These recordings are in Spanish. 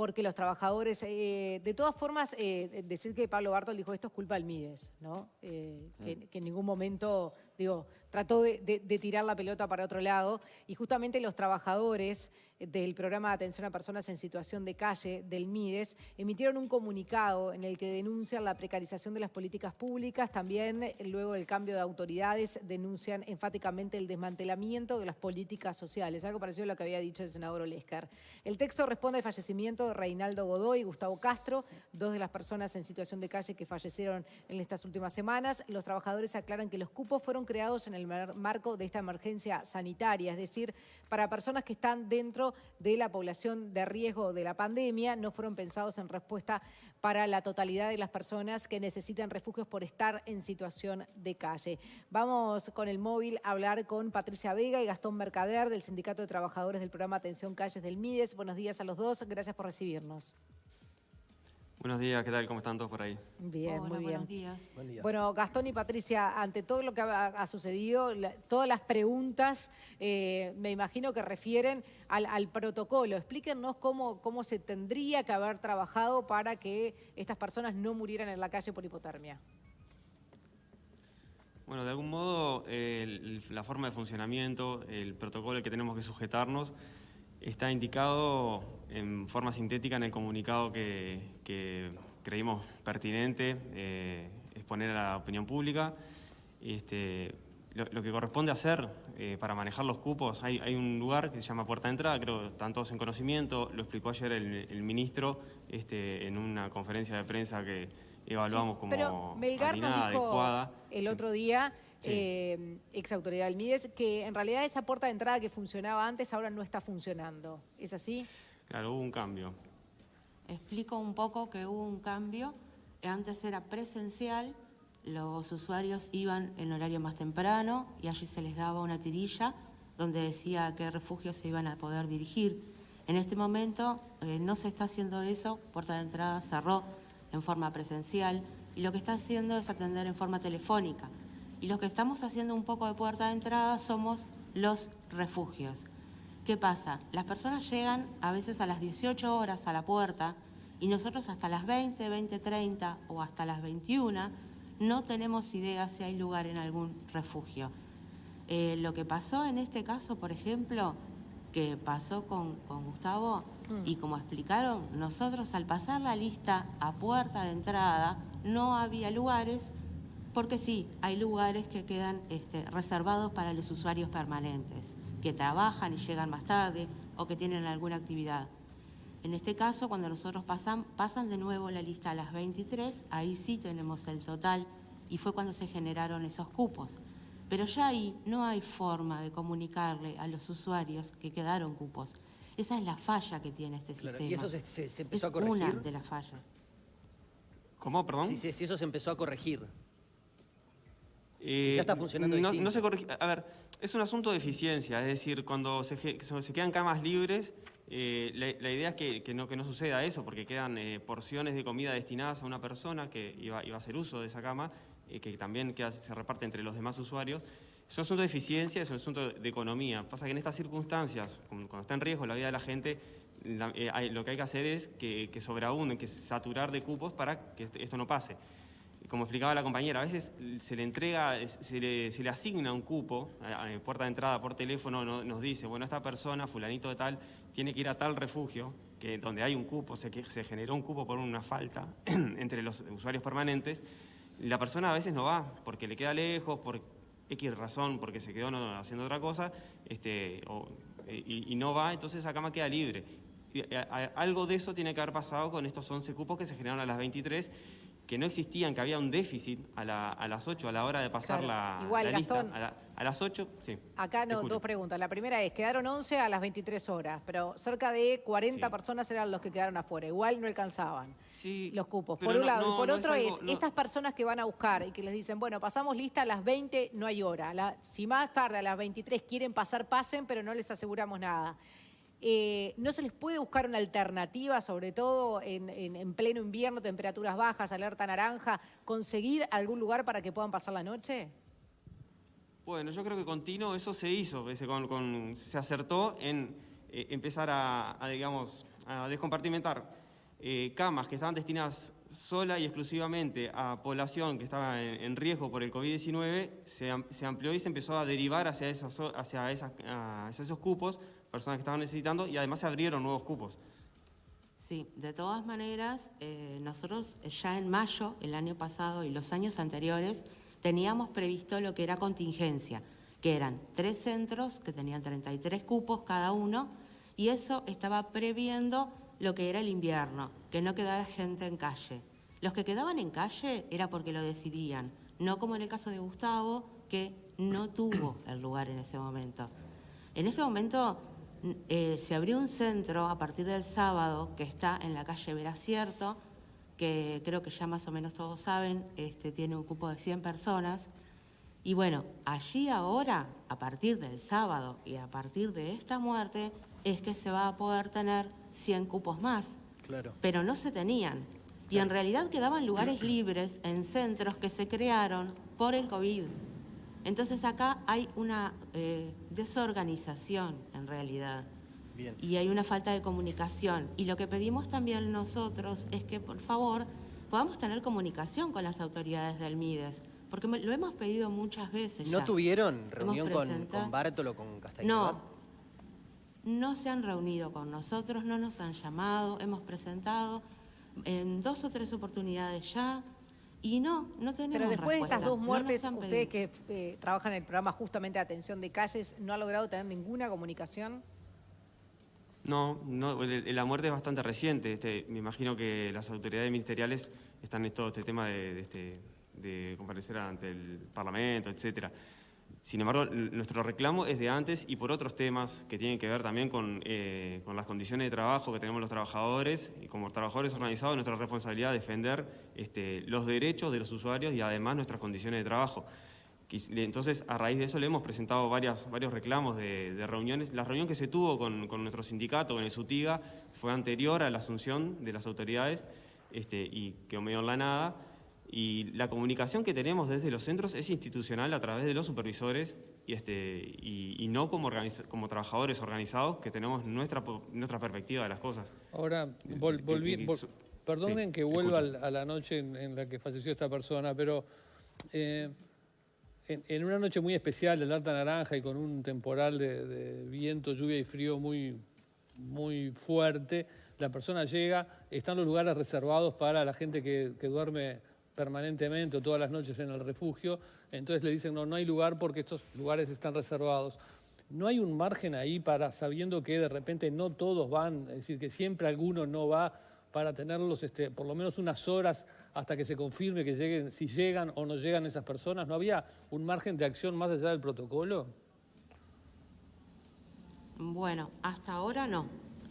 porque los trabajadores, de todas formas, decir que Pablo Bartol dijo esto es culpa del Mides, ¿no? Que en ningún momento, digo, trató de tirar la pelota para otro lado, y justamente los trabajadores del programa de atención a personas en situación de calle del Mides emitieron un comunicado en el que denuncian la precarización de las políticas públicas, también luego del cambio de autoridades denuncian enfáticamente el desmantelamiento de las políticas sociales, algo parecido a lo que había dicho el senador Olesker. El texto responde al fallecimiento de Reinaldo Godoy y Gustavo Castro, dos de las personas en situación de calle que fallecieron en estas últimas semanas. Los trabajadores aclaran que los cupos fueron creados en el marco de esta emergencia sanitaria, es decir, para personas que están dentro de la población de riesgo de la pandemia, no fueron pensados en respuesta para la totalidad de las personas que necesitan refugios por estar en situación de calle. Vamos con el móvil a hablar con Patricia Vega y Gastón Mercader del Sindicato de Trabajadores del Programa Atención Calles del Mides. Buenos días a los dos, gracias por recibirnos. Buenos días, ¿qué tal? ¿Cómo están todos por ahí? Bien, hola, muy bien. Buenos días. Buen día. Bueno, Gastón y Patricia, ante todo lo que ha sucedido, todas las preguntas me imagino que refieren al protocolo. Explíquenos cómo se tendría que haber trabajado para que estas personas no murieran en la calle por hipotermia. Bueno, de algún modo la forma de funcionamiento, el protocolo al que tenemos que sujetarnos, está indicado en forma sintética en el comunicado que creímos pertinente exponer a la opinión pública. Lo que corresponde hacer para manejar los cupos, hay un lugar que se llama Puerta de Entrada, creo que están todos en conocimiento, lo explicó ayer el ministro en una conferencia de prensa que evaluamos como pero Melgar nos dijo adecuada. El otro día, ex autoridad del Mides, que en realidad esa puerta de entrada que funcionaba antes ahora no está funcionando. ¿Es así? Claro, hubo un cambio. Explico un poco que hubo un cambio. Antes era presencial, los usuarios iban en horario más temprano y allí se les daba una tirilla donde decía a qué refugio se iban a poder dirigir. En este momento no se está haciendo eso, Puerta de Entrada cerró en forma presencial y lo que está haciendo es atender en forma telefónica. Y los que estamos haciendo un poco de Puerta de Entrada somos los refugios. ¿Qué pasa? Las personas llegan a veces a las 18 horas a la puerta y nosotros hasta las 20, 20:30 o hasta las 21 no tenemos idea si hay lugar en algún refugio. Lo que pasó en este caso, por ejemplo, que pasó con Gustavo, y como explicaron, nosotros al pasar la lista a Puerta de Entrada no había lugares, porque sí, hay lugares que quedan reservados para los usuarios permanentes, que trabajan y llegan más tarde o que tienen alguna actividad. En este caso, cuando nosotros pasan de nuevo la lista a las 23, ahí sí tenemos el total y fue cuando se generaron esos cupos. Pero ya ahí no hay forma de comunicarle a los usuarios que quedaron cupos. Esa es la falla que tiene este sistema. ¿Y eso se empezó a es corregir? una de las fallas. ¿Cómo, perdón? Sí, eso se empezó a corregir. Ya está funcionando distinto. No se corrige. A ver, es un asunto de eficiencia, es decir, cuando se quedan camas libres, la idea es que no suceda eso, porque quedan porciones de comida destinadas a una persona que iba a hacer uso de esa cama, que también se reparte entre los demás usuarios. Es un asunto de eficiencia, es un asunto de economía. Pasa que en estas circunstancias, cuando está en riesgo la vida de la gente, lo que hay que hacer es que sobreabunden, que saturar de cupos para que esto no pase. Como explicaba la compañera, a veces se le entrega, se le asigna un cupo, Puerta de Entrada por teléfono nos dice, bueno, esta persona, fulanito de tal, tiene que ir a tal refugio, donde hay un cupo, se generó un cupo por una falta entre los usuarios permanentes. La persona a veces no va, porque le queda lejos, por X razón, porque se quedó haciendo otra cosa, y no va, entonces esa cama queda libre. Algo de eso tiene que haber pasado con estos 11 cupos que se generaron a las 23, que no existían, que había un déficit a las 8 a la hora de pasar Claro. Igual, la lista. Gastón, A las 8, sí. Acá dos preguntas. La primera es, quedaron 11 a las 23 horas, pero cerca de 40 personas eran los que quedaron afuera. Igual no alcanzaban los cupos. Por un lado. Y por otro estas personas que van a buscar y que les dicen, bueno, pasamos lista a las 20, no hay hora. Si más tarde a las 23 quieren pasar, pasen, pero no les aseguramos nada. ¿No se les puede buscar una alternativa, sobre todo en pleno invierno, temperaturas bajas, alerta naranja, conseguir algún lugar para que puedan pasar la noche? Bueno, yo creo que continuo eso se hizo, se acertó en empezar a digamos, a descompartimentar camas que estaban destinadas sola y exclusivamente a población que estaba en riesgo por el COVID-19, se amplió y se empezó a derivar hacia esos cupos, personas que estaban necesitando, y además se abrieron nuevos cupos. Sí, de todas maneras, nosotros ya en mayo, el año pasado y los años anteriores, teníamos previsto lo que era contingencia, que eran 3 centros que tenían 33 cupos cada uno, y eso estaba previendo lo que era el invierno, que no quedara gente en calle. Los que quedaban en calle era porque lo decidían, no como en el caso de Gustavo, que no tuvo el lugar en ese momento. En ese momento se abrió un centro a partir del sábado que está en la calle Veracierto, que creo que ya más o menos todos saben, tiene un cupo de 100 personas. Y bueno, allí ahora, a partir del sábado y a partir de esta muerte, es que se va a poder tener 100 cupos más. Claro. Pero no se tenían. Y en realidad quedaban lugares libres en centros que se crearon por el COVID. Entonces acá hay una desorganización en realidad. Bien. Y hay una falta de comunicación. Y lo que pedimos también nosotros es que, por favor, podamos tener comunicación con las autoridades del MIDES. Porque lo hemos pedido muchas veces ya. ¿No tuvieron reunión con presentado... Bártolo, con Castañeda? No se han reunido con nosotros, no nos han llamado, hemos presentado en 2 o 3 oportunidades ya y no tenemos Pero después de estas respuesta. 2 muertes, No nos han ustedes pedido. que trabajan en el programa justamente de atención de calles, ¿no han logrado tener ninguna comunicación? No, la muerte es bastante reciente. Me imagino que las autoridades ministeriales están en todo este tema de comparecer ante el Parlamento, etcétera. Sin embargo, nuestro reclamo es de antes y por otros temas que tienen que ver también con las condiciones de trabajo que tenemos los trabajadores, y como trabajadores organizados nuestra responsabilidad es defender los derechos de los usuarios y además nuestras condiciones de trabajo. Entonces, a raíz de eso le hemos presentado varios reclamos de reuniones. La reunión que se tuvo con nuestro sindicato, con el SUTIGA, fue anterior a la asunción de las autoridades y quedó medio en la nada. Y la comunicación que tenemos desde los centros es institucional a través de los supervisores y no como trabajadores organizados que tenemos nuestra perspectiva de las cosas. Ahora, perdonen sí, que vuelva a la noche en la que falleció esta persona, pero en una noche muy especial de alerta naranja y con un temporal de viento, lluvia y frío muy fuerte, la persona llega, están los lugares reservados para la gente que duerme permanentemente o todas las noches en el refugio, entonces le dicen no hay lugar porque estos lugares están reservados. ¿No hay un margen ahí para, sabiendo que de repente no todos van, es decir, que siempre alguno no va, para tenerlos por lo menos unas horas hasta que se confirme que lleguen, si llegan o no llegan esas personas? ¿No había un margen de acción más allá del protocolo? Bueno, hasta ahora no.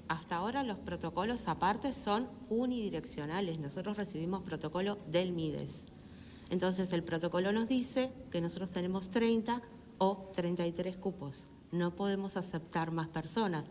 Hasta ahora los protocolos aparte son unidireccionales. Nosotros recibimos protocolo del MIDES. Entonces el protocolo nos dice que nosotros tenemos 30 o 33 cupos. No podemos aceptar más personas.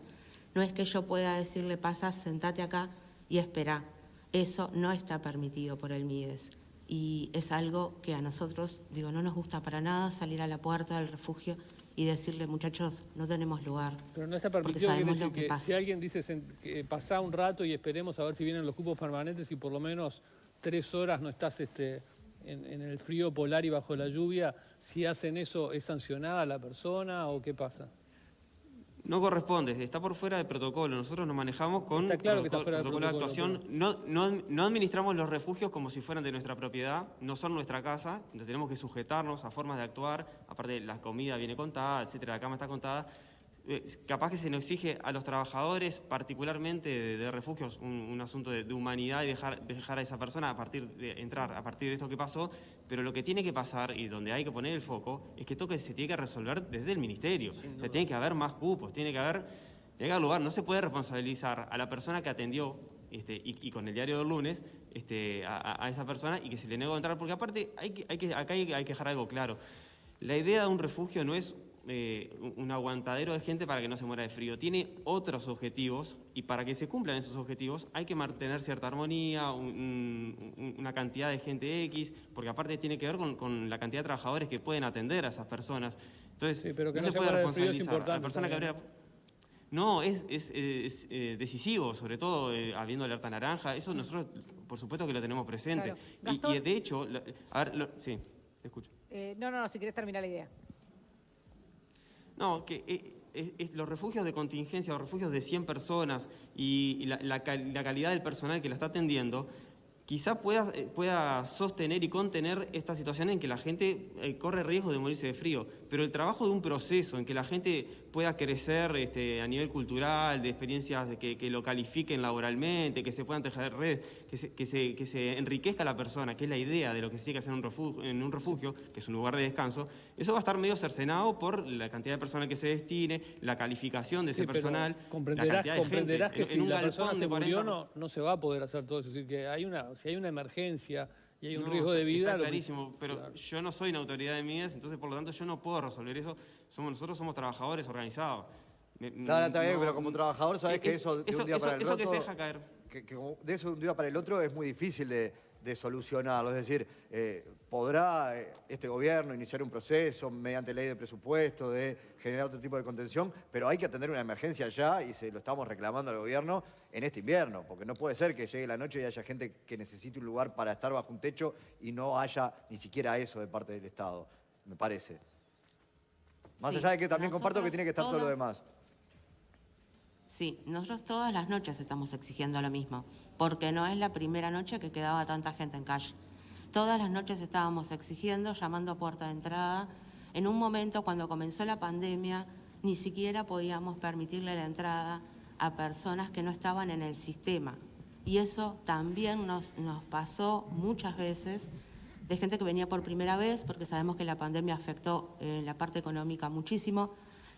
No es que yo pueda decirle, pasa, sentate acá y espera. Eso no está permitido por el MIDES. Y es algo que a nosotros, no nos gusta para nada salir a la puerta del refugio y decirle, muchachos, no tenemos lugar. Pero no está permitido, quiere decir que si alguien dice que pasá un rato y esperemos a ver si vienen los cupos permanentes y por lo menos 3 horas no estás en el frío polar y bajo la lluvia, si hacen eso, ¿es sancionada la persona o qué pasa? No corresponde, está por fuera del protocolo. Nosotros nos manejamos con protocolo de actuación. No administramos los refugios como si fueran de nuestra propiedad, no son nuestra casa, entonces tenemos que sujetarnos a formas de actuar. Aparte, la comida viene contada, etcétera, la cama está contada. Capaz que se nos exige a los trabajadores, particularmente de refugios, un asunto de humanidad y dejar a esa persona entrar a partir de esto que pasó, pero lo que tiene que pasar y donde hay que poner el foco es que esto se tiene que resolver desde el ministerio. O sea, tiene que haber más cupos, tiene que haber lugar. No se puede responsabilizar a la persona que atendió y con el diario del lunes a esa persona y que se le negó a entrar, porque aparte acá hay que dejar algo claro. La idea de un refugio no es un aguantadero de gente para que no se muera de frío. Tiene otros objetivos y para que se cumplan esos objetivos hay que mantener cierta armonía, una cantidad de gente X, porque aparte tiene que ver con la cantidad de trabajadores que pueden atender a esas personas. Entonces, sí, pero que no se puede responsabilizar a la persona que abrió No, es decisivo, sobre todo habiendo alerta naranja. Eso nosotros, por supuesto que lo tenemos presente. Claro. Gastón. Y de hecho, a ver, sí, te escucho. No, si querés terminar la idea. No, que los refugios de contingencia o refugios de 100 personas y la calidad del personal que la está atendiendo, quizá pueda sostener y contener esta situación en que la gente corre riesgo de morirse de frío. Pero el trabajo de un proceso en que la gente pueda crecer a nivel cultural, de experiencias que lo califiquen laboralmente, que se puedan tejer redes, que se enriquezca la persona, que es la idea de lo que se tiene que hacer en un refugio, que es un lugar de descanso, eso va a estar medio cercenado por la cantidad de personal que se destine, la calificación de ese personal, la cantidad de comprenderás gente. que si la persona se murió 40... no se va a poder hacer todo eso. Es decir, que si hay una emergencia y hay un riesgo de vida... Está clarísimo, pero claro. yo no soy una autoridad de MIDES, entonces por lo tanto yo no puedo resolver eso. Nosotros somos trabajadores organizados. Claro, está bien, pero como trabajador sabés que eso de un día para el otro... Eso que se deja caer. Que de eso de un día para el otro es muy difícil de solucionarlo. Es decir, podrá este gobierno iniciar un proceso mediante ley de presupuesto de generar otro tipo de contención, pero hay que atender una emergencia ya y se lo estamos reclamando al gobierno en este invierno, porque no puede ser que llegue la noche y haya gente que necesite un lugar para estar bajo un techo y no haya ni siquiera eso de parte del Estado, me parece. Más allá de que también comparto que tiene que estar todo lo demás. Sí, nosotros todas las noches estamos exigiendo lo mismo, porque no es la primera noche que quedaba tanta gente en calle. Todas las noches estábamos exigiendo, llamando a puerta de entrada. En un momento, cuando comenzó la pandemia, ni siquiera podíamos permitirle la entrada a personas que no estaban en el sistema. Y eso también nos pasó muchas veces, de gente que venía por primera vez, porque sabemos que la pandemia afectó la parte económica muchísimo,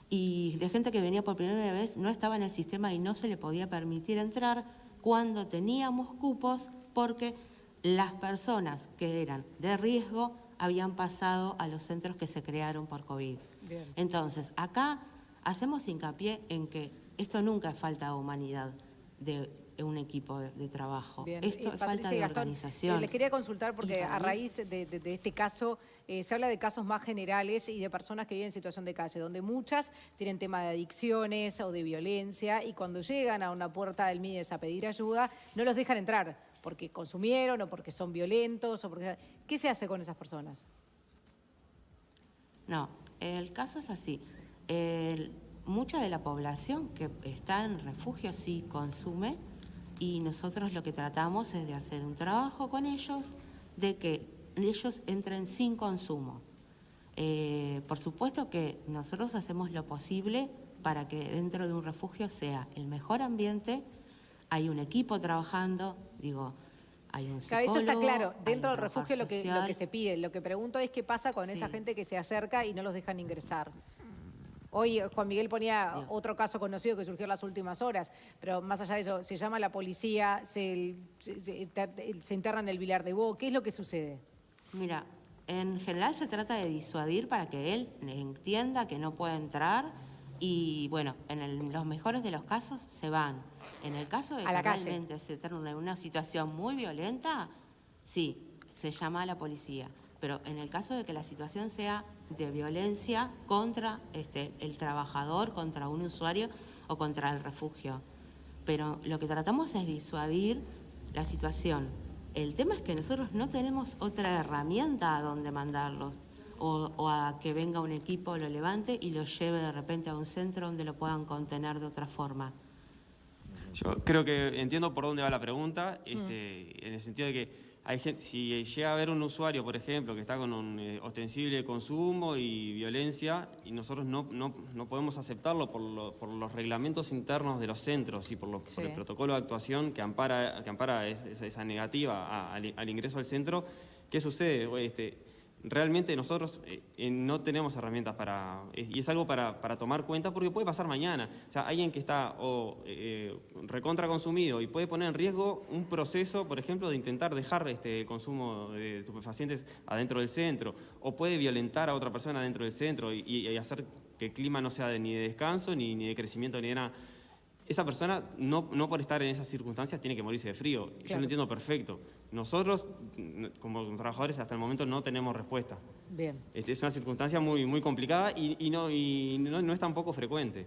y de gente que venía por primera vez no estaba en el sistema y no se le podía permitir entrar cuando teníamos cupos, porque las personas que eran de riesgo habían pasado a los centros que se crearon por COVID. Bien. Entonces, acá hacemos hincapié en que esto nunca es falta de humanidad de un equipo de trabajo. Bien. Esto es Patricia falta y de Gastón, organización. les quería consultar porque Y para a mí- raíz de este caso se habla de casos más generales y de personas que viven en situación de calle, donde muchas tienen tema de adicciones o de violencia y cuando llegan a una puerta del MIDES a pedir ayuda, no los dejan entrar porque consumieron o porque son violentos o porque... ¿Qué se hace con esas personas? No, el caso es así. Mucha de la población que está en refugio sí consume y nosotros lo que tratamos es de hacer un trabajo con ellos, de que ellos entren sin consumo. Por supuesto que nosotros hacemos lo posible para que dentro de un refugio sea el mejor ambiente, hay un equipo trabajando, digo, hay un Claro, psicólogo, eso está claro. hay Dentro un del refugio lo que trabajador se pide. Lo que pregunto es qué pasa con esa Sí. gente que se acerca y no los dejan ingresar. Hoy Juan Miguel ponía otro caso conocido que surgió en las últimas horas, pero más allá de eso, se llama a la policía, se interna en el Vilar de Bo. ¿Qué es lo que sucede? Mira, en general se trata de disuadir para que él entienda que no puede entrar y, bueno, en los mejores de los casos se van. En el caso de A que la calle. realmente se torne una situación muy violenta, sí, se llama a la policía. Pero en el caso de que la situación sea de violencia contra el trabajador, contra un usuario o contra el refugio. Pero lo que tratamos es disuadir la situación. El tema es que nosotros no tenemos otra herramienta a donde mandarlos o a que venga un equipo, lo levante y lo lleve de repente a un centro donde lo puedan contener de otra forma. Yo creo que entiendo por dónde va la pregunta, en el sentido de que hay gente, si llega a haber un usuario, por ejemplo, que está con un ostensible consumo y violencia, y nosotros no podemos aceptarlo por los reglamentos internos de los centros y por el protocolo de actuación que ampara esa negativa al ingreso al centro, ¿qué sucede? Realmente nosotros no tenemos herramientas y es algo para tomar cuenta porque puede pasar mañana. O sea, alguien que está recontra consumido y puede poner en riesgo un proceso, por ejemplo, de intentar dejar este consumo de estupefacientes adentro del centro, o puede violentar a otra persona dentro del centro y hacer que el clima no sea ni de descanso, ni de crecimiento, ni de nada. Esa persona, no por estar en esas circunstancias, tiene que morirse de frío. Yo Claro. lo entiendo perfecto. Nosotros, como trabajadores, hasta el momento no tenemos respuesta. Bien, Es una circunstancia muy complicada y no es tampoco frecuente.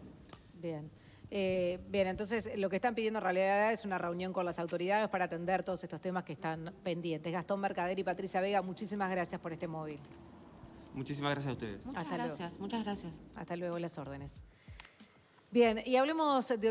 bien. Bien, entonces lo que están pidiendo en realidad es una reunión con las autoridades para atender todos estos temas que están pendientes. Gastón Mercader y Patricia Vega, muchísimas gracias por este móvil. Muchísimas gracias a ustedes. Muchas Hasta luego. gracias, muchas gracias. Hasta luego, las órdenes. Bien, y hablemos de